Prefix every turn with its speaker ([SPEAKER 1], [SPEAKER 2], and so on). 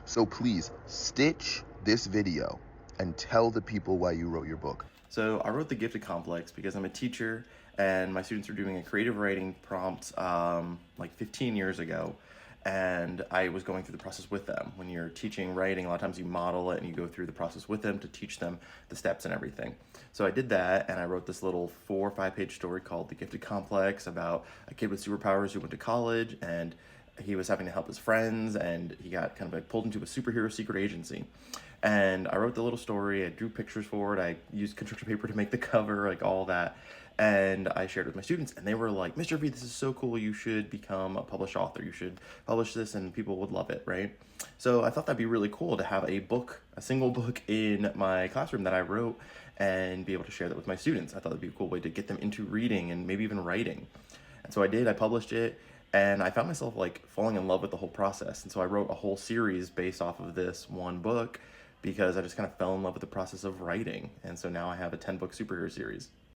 [SPEAKER 1] So please stitch this video and tell the people why you wrote your book.
[SPEAKER 2] So I wrote The Gifted Complex because I'm a teacher and my students were doing a creative writing prompt like 15 years ago. And I was going through the process with them. When you're teaching writing, a lot of times you model it and you go through the process with them to teach them the steps and everything. So I did that, and I wrote this little 4 or 5 page story called The Gifted Complex about a kid with superpowers who went to college, and he was having to help his friends, and he got kind of like pulled into a superhero secret agency. And I wrote the little story, I drew pictures for it, I used construction paper to make the cover, like all that. And I shared it with my students, and they were like, Mr. V, this is so cool, you should become a published author, you should publish this and people would love it, right? So I thought that'd be really cool to have a book, a single book in my classroom that I wrote, and be able to share that with my students. I thought that'd be a cool way to get them into reading and maybe even writing. And so I did, I published it, and I found myself like falling in love with the whole process. And so I wrote a whole series based off of this one book because I just kind of fell in love with the process of writing. And so now I have a 10-book superhero series.